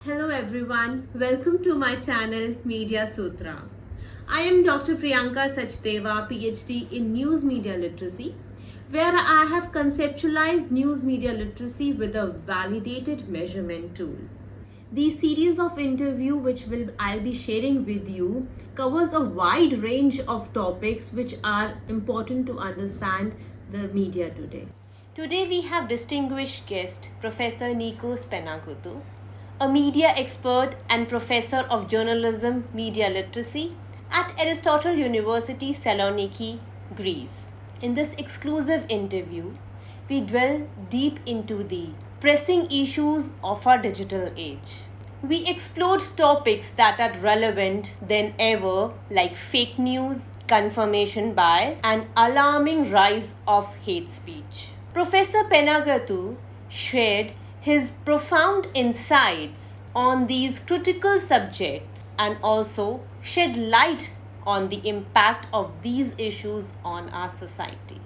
Hello everyone, welcome to my channel Media Sutra. I am Dr. Priyanka Sachdeva, PhD in News Media Literacy, where I have conceptualized news media literacy with a validated measurement tool. The series of interview which I'll be sharing with you covers a wide range of topics which are important to understand the media today. Today we have distinguished guest Professor Nikos Panagiotou, a media expert and professor of journalism media literacy at Aristotle University Saloniki, Greece. In this exclusive interview, we dwell deep into the pressing issues of our digital age. We explored topics that are relevant than ever, like fake news, confirmation bias, and alarming rise of hate speech. Professor Panagiotou shared his profound insights on these critical subjects and also shed light on the impact of these issues on our society.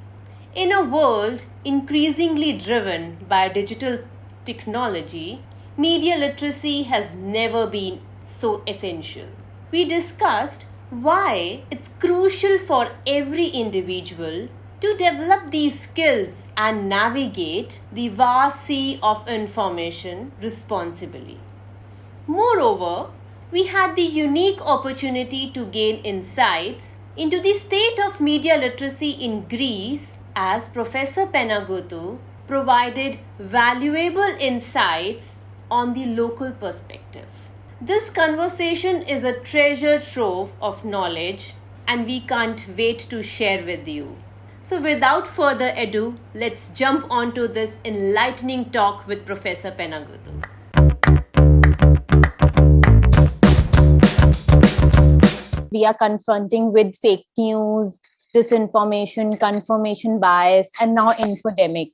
In a world increasingly driven by digital technology, media literacy has never been so essential. We discussed why it's crucial for every individual to develop these skills and navigate the vast sea of information responsibly. Moreover, we had the unique opportunity to gain insights into the state of media literacy in Greece as Professor Panagiotou provided valuable insights on the local perspective. This conversation is a treasure trove of knowledge and we can't wait to share with you. So without further ado, let's jump onto this enlightening talk with Professor Panagiotou. We are confronting with fake news, disinformation, confirmation bias, and now infodemic.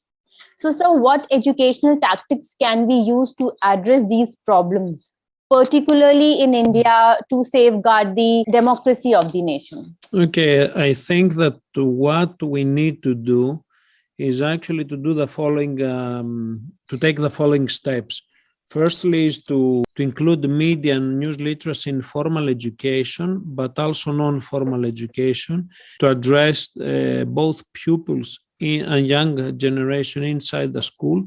So, sir, what educational tactics can be used to address these problems, particularly in India, to safeguard the democracy of the nation? Okay, I think that what we need to do is actually to do the following, to take the following steps. Firstly, is to include media and news literacy in formal education, but also non-formal education, to address both pupils and young generation inside the school,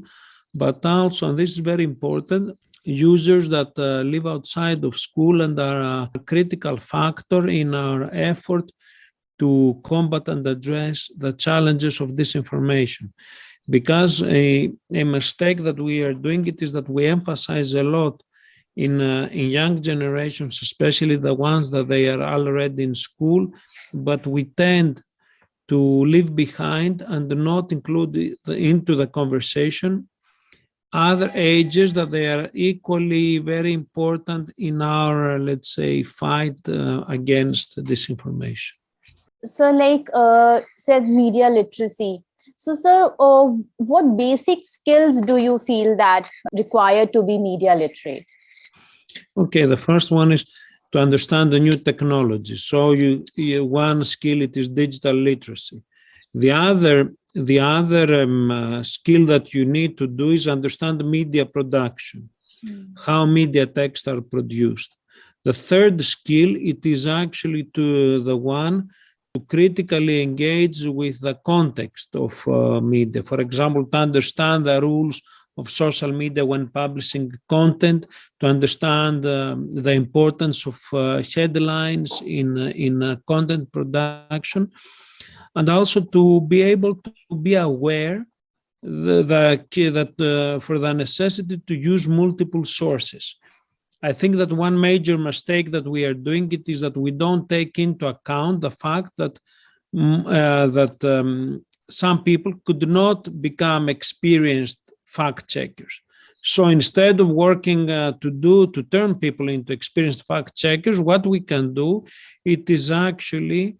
but also, and this is very important, users that live outside of school and are a critical factor in our effort to combat and address the challenges of disinformation. Because a mistake that we are doing it is that we emphasize a lot in young generations, especially the ones that they are already in school, but we tend to leave behind and not include into the conversation other ages that they are equally very important in our, let's say, fight against disinformation. So, said media literacy. So, sir, what basic skills do you feel that required to be media literate? Okay, the first one is to understand the new technology. So, one skill it is digital literacy. The other skill that you need to do is understand media production, how media texts are produced. The third skill it is actually to the one to critically engage with the context of media. For example, to understand the rules of social media when publishing content, to understand the importance of headlines in content production, and also to be able to be aware that for the necessity to use multiple sources. I think that one major mistake that we are doing it is that we don't take into account the fact that some people could not become experienced fact checkers. So instead of working to turn people into experienced fact checkers, what we can do it is actually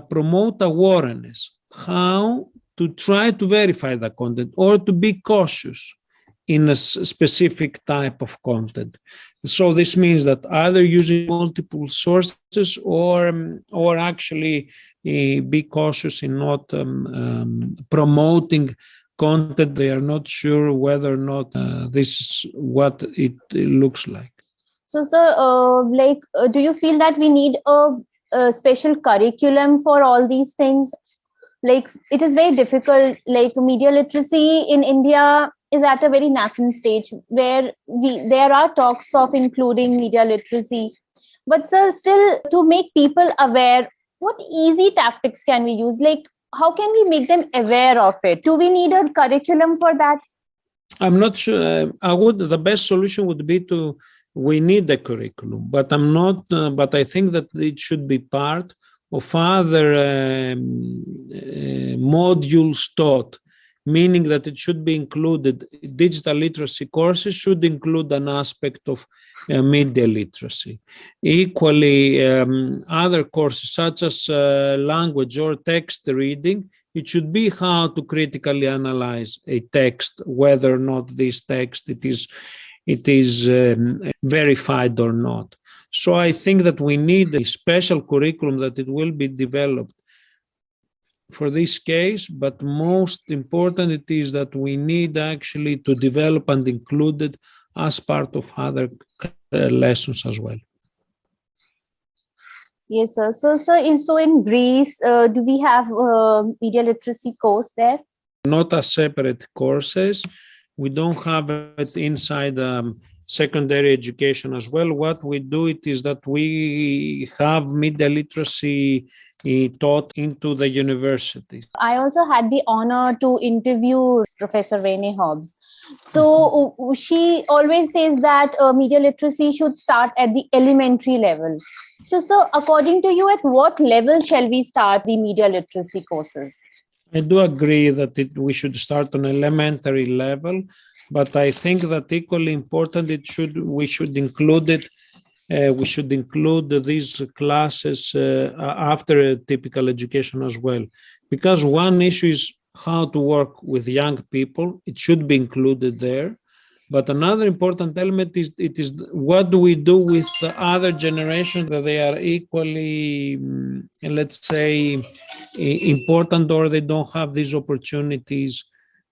promote awareness, how to try to verify the content or to be cautious in a specific type of content. So this means that either using multiple sources or actually be cautious in not promoting content, they are not sure whether or not this is what it looks like. So, sir, do you feel that we need a special curriculum for all these things? Like, it is very difficult. Like, media literacy in India is at a very nascent stage where there are talks of including media literacy. But, sir, still to make people aware, what easy tactics can we use? Like, how can we make them aware of it? Do we need a curriculum for that? I'm not sure. The best solution would be we need a curriculum, but I'm not, but I think that it should be part of other modules taught, meaning that it should be included. Digital literacy courses should include an aspect of media literacy. Equally, other courses such as language or text reading, it should be how to critically analyze a text, whether or not this text it is verified or not. So I think that we need a special curriculum that it will be developed for this case, but most important it is that we need actually to develop and include it as part of other lessons as well. Yes, sir. So in Greece, do we have media literacy course there? Not as separate courses. We don't have it inside secondary education as well. What we do it is that we have media literacy taught into the university. I also had the honor to interview Professor Rene Hobbs. So she always says that media literacy should start at the elementary level. So according to you, at what level shall we start the media literacy courses? I do agree that we should start on elementary level, but I think that equally important we should include it. We should include these classes after a typical education as well, because one issue is how to work with young people. It should be included there. But another important element is what do we do with the other generations that they are equally, let's say, important, or they don't have these opportunities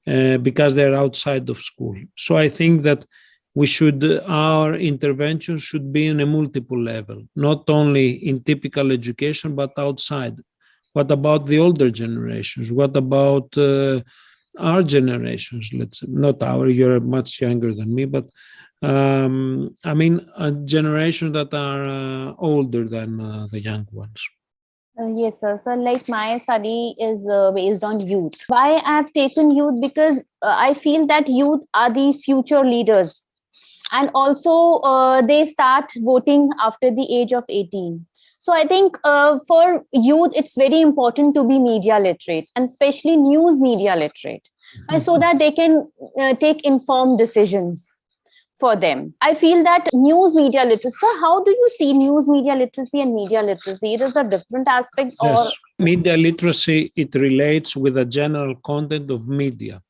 because they're outside of school. So I think that our intervention should be on a multiple level, not only in typical education, but outside. What about the older generations? What about our generations? You're much younger than me, but I mean, a generation that are older than the young ones. Yes, sir. So, like, my study is based on youth. Why I have taken youth? Because I feel that youth are the future leaders. And also, they start voting after the age of 18. So I think for youth, it's very important to be media literate, and especially news media literate, so that they can take informed decisions for them. I feel that news media literacy. So how do you see news media literacy and media literacy? It is a different aspect, or yes. Media literacy, it relates with the general content of media.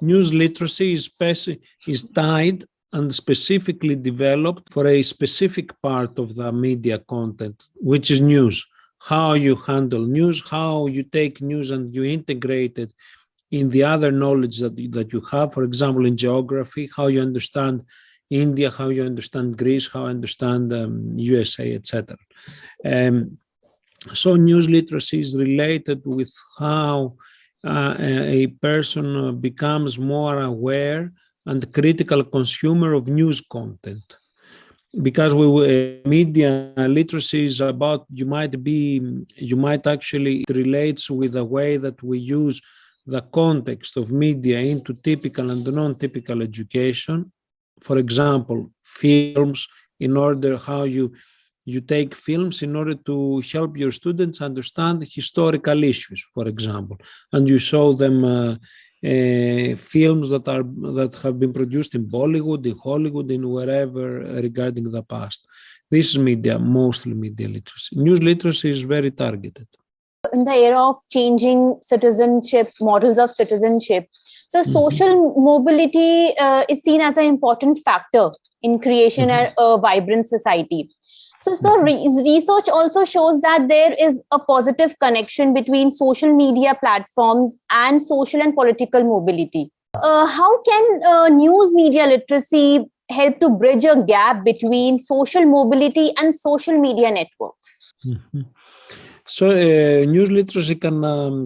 News literacy is tied and specifically developed for a specific part of the media content, which is news. How you handle news, how you take news and you integrate it in the other knowledge that you have. For example, in geography, how you understand India, how you understand Greece, how you understand USA, etc. So news literacy is related with how a person becomes more aware and critical consumer of news content, because media literacy is about it relates with the way that we use the context of media into typical and non-typical education. For example, films, in order how you take films in order to help your students understand historical issues, for example, and you show them films that have been produced in Bollywood, in Hollywood, in wherever regarding the past. This is mostly media literacy. News literacy is very targeted. In the era of changing citizenship, models of citizenship, so social mobility is seen as an important factor in creation of a vibrant society. So research also shows that there is a positive connection between social media platforms and social and political mobility. How can news media literacy help to bridge a gap between social mobility and social media networks? Mhm. So, news literacy can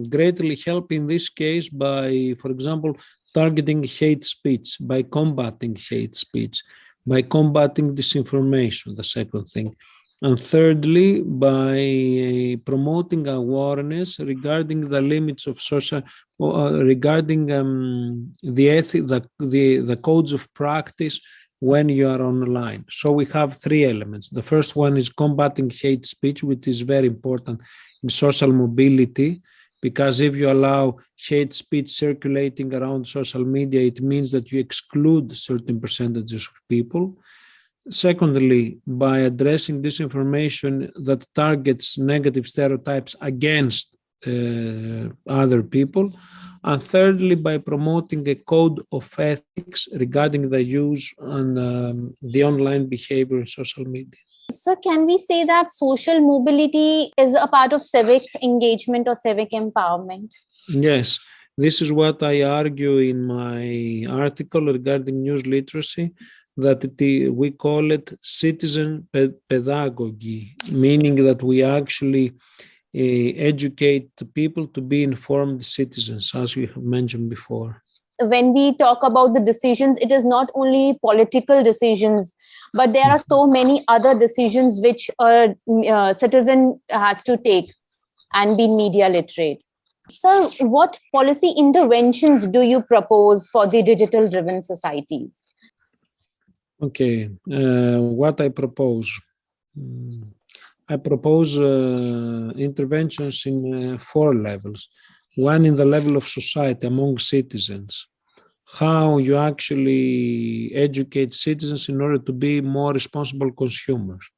greatly help in this case by, for example, targeting hate speech, by combating hate speech, by combating disinformation, the second thing. And thirdly, by promoting awareness regarding the limits of social, regarding the codes of practice when you are online. So we have three elements. The first one is combating hate speech, which is very important in social mobility, because if you allow hate speech circulating around social media, it means that you exclude certain percentages of people. Secondly, by addressing disinformation that targets negative stereotypes against other people. And thirdly, by promoting a code of ethics regarding the use and the online behavior in social media. So can we say that social mobility is a part of civic engagement or civic empowerment? Yes, this is what I argue in my article regarding news literacy, that we call it citizen pedagogy, meaning that we actually educate people to be informed citizens, as we have mentioned before. When we talk about the decisions, it is not only political decisions, but there are so many other decisions which a citizen has to take and be media literate. So, what policy interventions do you propose for the digital driven societies? Okay, what I propose? I propose interventions in four levels. One in the level of society among citizens, how you actually educate citizens in order to be more responsible consumers.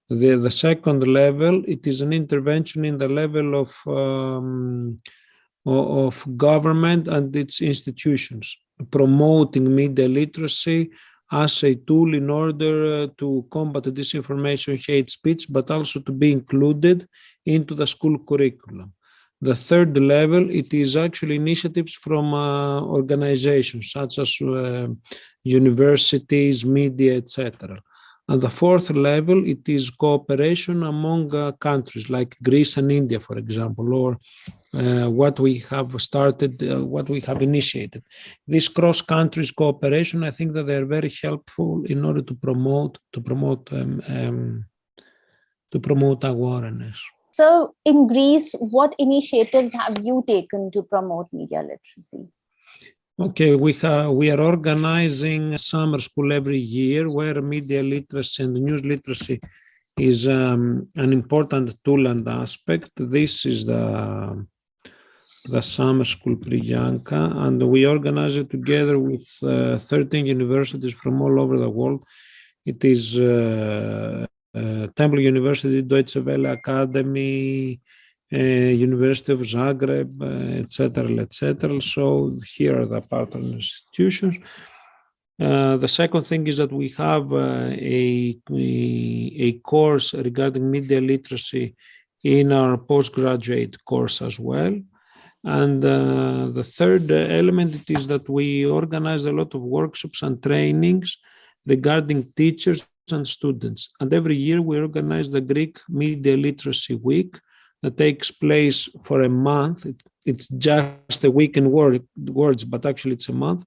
The second level, it is an intervention in the level of government and its institutions, promoting media literacy as a tool in order to combat disinformation, hate speech, but also to be included into the school curriculum. The third level, it is actually initiatives from organizations such as universities, media, etc. And the fourth level, it is cooperation among countries like Greece and India, for example, or what we have started, what we have initiated. This cross-country cooperation, I think that they are very helpful in order to promote awareness. So, in Greece, what initiatives have you taken to promote media literacy? Okay, we are organizing a summer school every year where media literacy and news literacy is an important tool and aspect. This is the summer school Priyanka, and we organize it together with 13 universities from all over the world. It is Temple University, Deutsche Welle Academy, University of Zagreb, etc., etc. So here are the partner institutions. The second thing is that we have a course regarding media literacy in our postgraduate course as well. And the third element is that we organize a lot of workshops and trainings regarding teachers and students. And every year we organize the Greek Media Literacy Week that takes place for a month. It's just a week in words, but actually it's a month,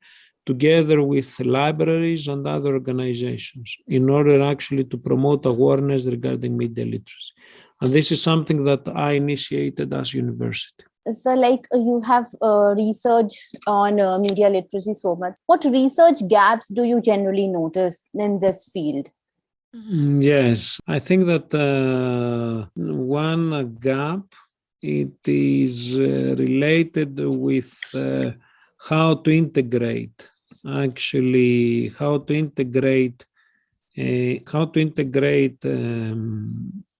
together with libraries and other organizations in order actually to promote awareness regarding media literacy. And this is something that I initiated as university. So, like you have research on media literacy so much. What research gaps do you generally notice in this field? Yes, I think that one gap, it is related with how to integrate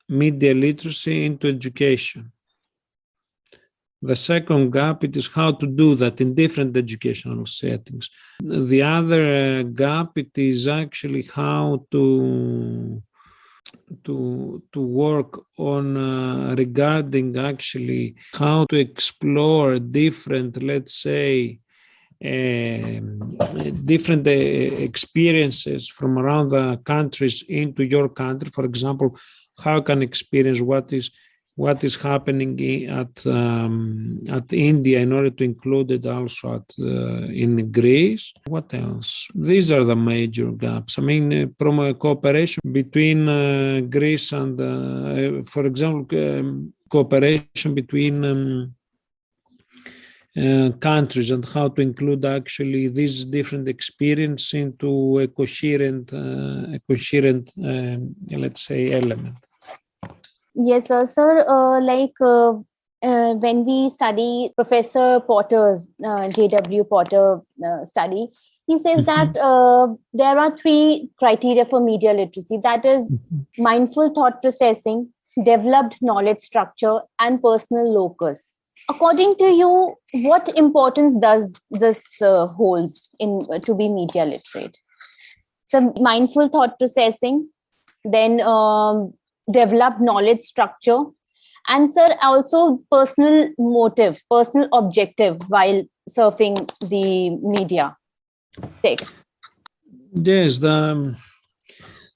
media literacy into education. The second gap, it is how to do that in different educational settings. The other gap, it is actually how to to work on regarding actually how to explore different, let's say, different experiences from around the countries into your country. For example, how can experience what is happening at India in order to include it also in Greece. What else? These are the major gaps. I mean, from a cooperation between Greece and, for example, cooperation between countries and how to include actually these different experiences into a coherent, let's say, element. Yes, sir. When we study Professor Potter's J.W. Potter study, he says that there are 3 criteria for media literacy. That is mindful thought processing, developed knowledge structure, and personal locus. According to you, what importance does this holds in to be media literate? So mindful thought processing, then develop knowledge structure, and sir, also personal motive, personal objective while surfing the media text. Yes,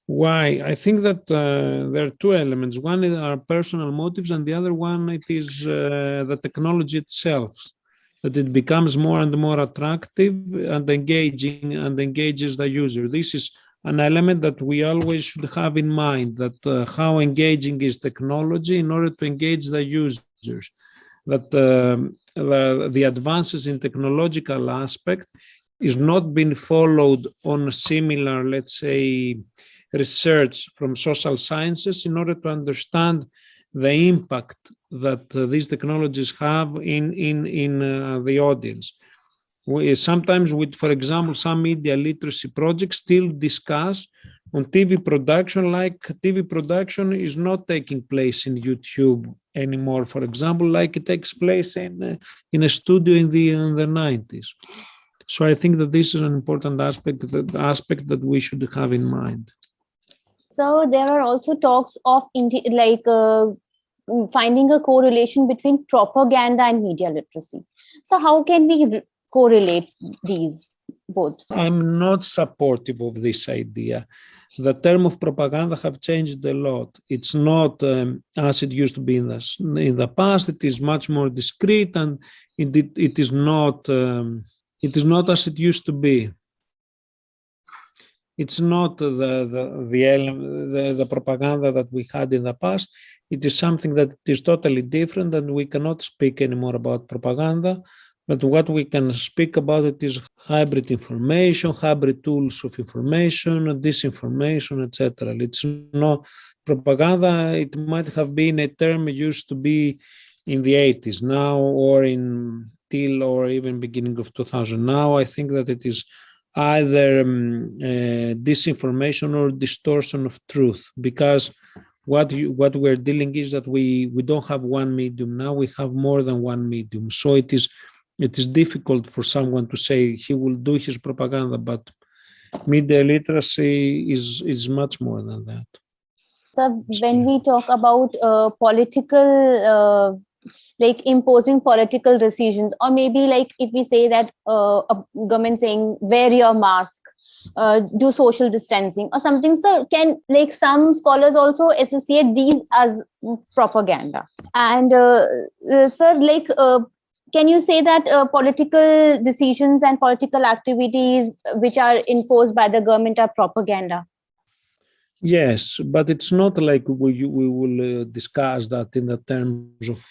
why? I think that there are 2 elements. One are personal motives, and the other one it is the technology itself, that it becomes more and more attractive and engaging and engages the user. This is an element that we always should have in mind, that how engaging is technology in order to engage the users, that the advances in technological aspect is not being followed on similar, let's say, research from social sciences in order to understand the impact that these technologies have in the audience. Sometimes with, for example, some media literacy projects still discuss on TV production, like TV production is not taking place in YouTube anymore, for example, like it takes place in a studio in the 90s. So I think that this is an important aspect that we should have in mind. So there are also talks of finding a correlation between propaganda and media literacy. So how can we correlate these both? I'm not supportive of this idea. The term of propaganda have changed a lot. It's not as it used to be in the past. It is much more discreet, and it is not as it used to be. It's not the propaganda that we had in the past. It is something that is totally different, and we cannot speak anymore about propaganda. But what we can speak about it is hybrid information, hybrid tools of information, disinformation, etc. It's not propaganda. It might have been a term used to be in the 80s now, or till or even beginning of 2000. Now I think that it is either disinformation or distortion of truth, because what we're dealing is that we don't have one medium now, we have more than one medium. So it is difficult for someone to say he will do his propaganda, but media literacy is much more than that. So when we talk about political like imposing political decisions, or maybe like if we say that a government saying wear your mask, do social distancing or something, so can like some scholars also associate these as propaganda. And sir, like can you say that political decisions and political activities which are enforced by the government are propaganda? Yes, but it's not like we will discuss that in the terms of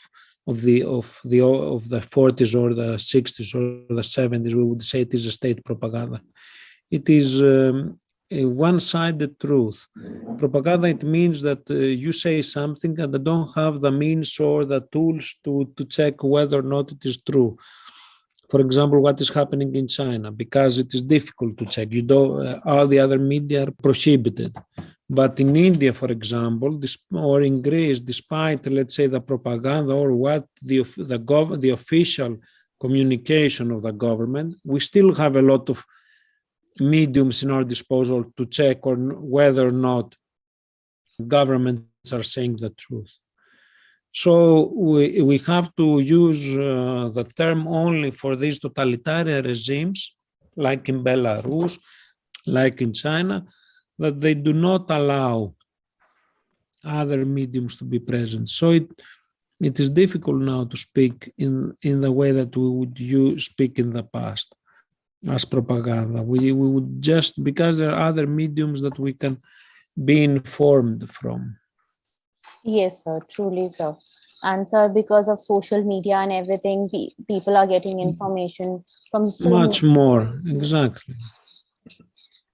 the 40s or the 60s or the 70s. We would say it is a state propaganda. It is a one-sided truth. Propaganda, it means that you say something and they don't have the means or the tools to check whether or not it is true. For example, what is happening in China, because it is difficult to check. All the other media are prohibited. But in India, for example, or in Greece, despite, let's say, the propaganda or what the official communication of the government, we still have a lot of mediums in our disposal to check whether or not governments are saying the truth. So we have to use the term only for these totalitarian regimes, like in Belarus, like in China, that they do not allow other mediums to be present. So it is difficult now to speak in the way that we would speak in the past as propaganda. We would just, because there are other mediums that we can be informed from. Yes, sir, truly, sir. And sir, because of social media and everything, people are getting information from so much more, exactly.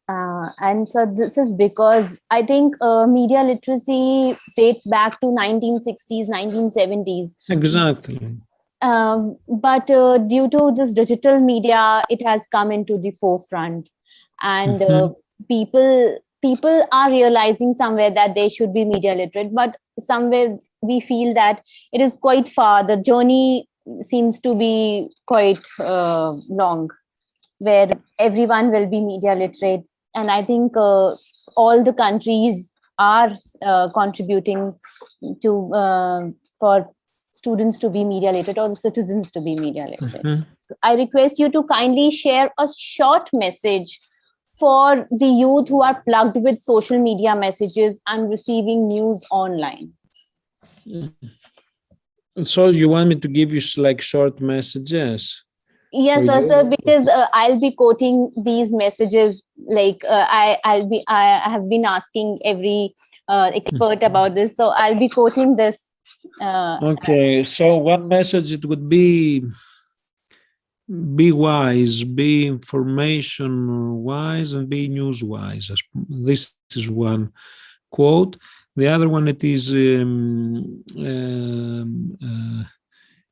And so this is because I think media literacy dates back to 1960s, 1970s. Exactly. But due to this digital media, it has come into the forefront, and people are realizing somewhere that they should be media literate, but somewhere we feel that it is quite far. The journey seems to be quite long, where everyone will be media literate. And I think all the countries are contributing to for students to be media literate, or the citizens to be media literate. I request you to kindly share a short message for the youth who are plugged with social media messages and receiving news online. So you want me to give you like short messages? Yes, sir, because I'll be quoting these messages. Like I have been asking every expert about this, so I'll be quoting this. Okay, so one message it would be wise, be information wise, and be news wise. This is one quote. The other one, it is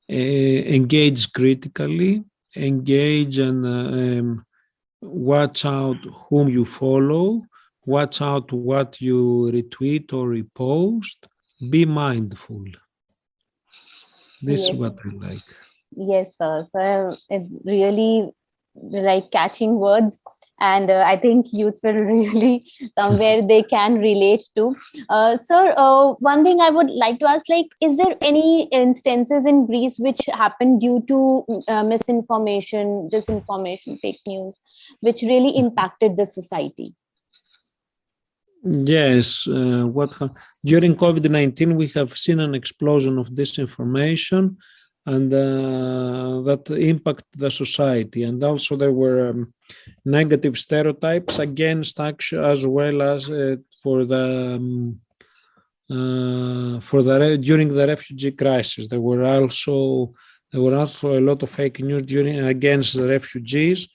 engage critically, engage and watch out whom you follow, watch out what you retweet or repost, be mindful. This is what I like. Yes, sir. So it's really like catching words, and I think youth will really somewhere they can relate to. Sir, one thing I would like to ask, like, is there any instances in Greece which happened due to misinformation, disinformation, fake news, which really impacted the society? Yes, during COVID-19 we have seen an explosion of disinformation, and that impact the society, and also there were negative stereotypes against action, as well as during the refugee crisis. There were also a lot of fake news against the refugees,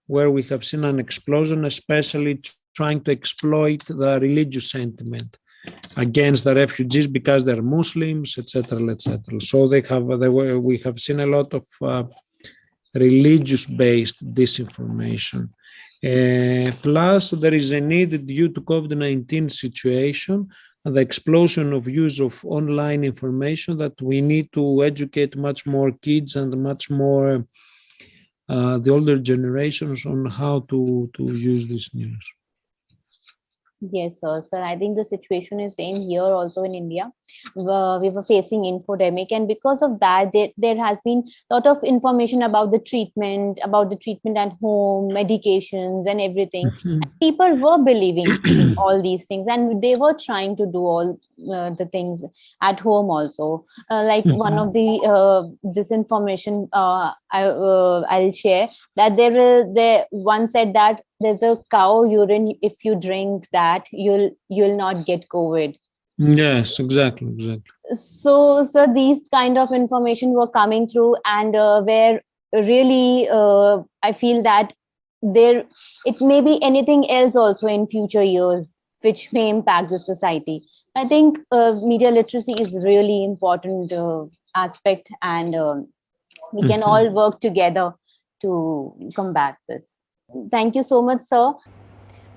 where we have seen an explosion, especially trying to exploit the religious sentiment against the refugees because they're Muslims, etc., etc. So we have seen a lot of religious-based disinformation. Plus, there is a need due to COVID-19 situation and the explosion of use of online information that we need to educate much more kids and much more the older generations on how to use this news. Yes, sir. I think the situation is same here also in India. We were facing infodemic, and because of that, there has been a lot of information about the treatment at home, medications, and everything. And people were believing all these things, and they were trying to do all the things at home also. Like one of the disinformation I'll share that there one said that there's a cow urine, if you drink that you'll not get COVID. Yes, exactly. So these kind of information were coming through, and where really I feel that it may be anything else also in future years which may impact the society. I think media literacy is really important aspect, and we can all work together to combat this. Thank you so much, sir.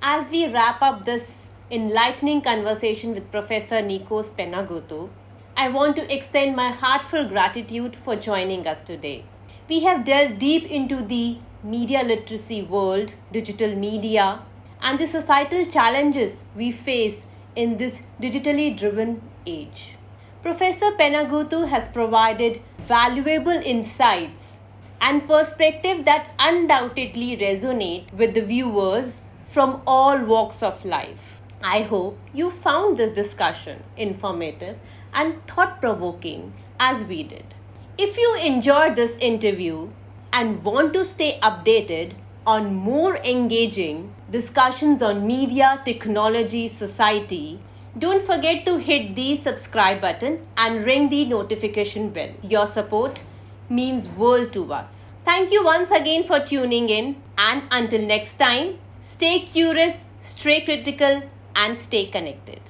As we wrap up this enlightening conversation with Professor Nikos Panagiotou, I want to extend my heartfelt gratitude for joining us today. We have delved deep into the media literacy world, digital media, and the societal challenges we face in this digitally driven age. Professor Panagiotou has provided valuable insights and perspective that undoubtedly resonate with the viewers from all walks of life. I hope you found this discussion informative and thought-provoking as we did. If you enjoyed this interview and want to stay updated on more engaging discussions on media, technology, society, don't forget to hit the subscribe button and ring the notification bell. Your support means world to us. Thank you once again for tuning in, and until next time, stay curious, stay critical, and stay connected.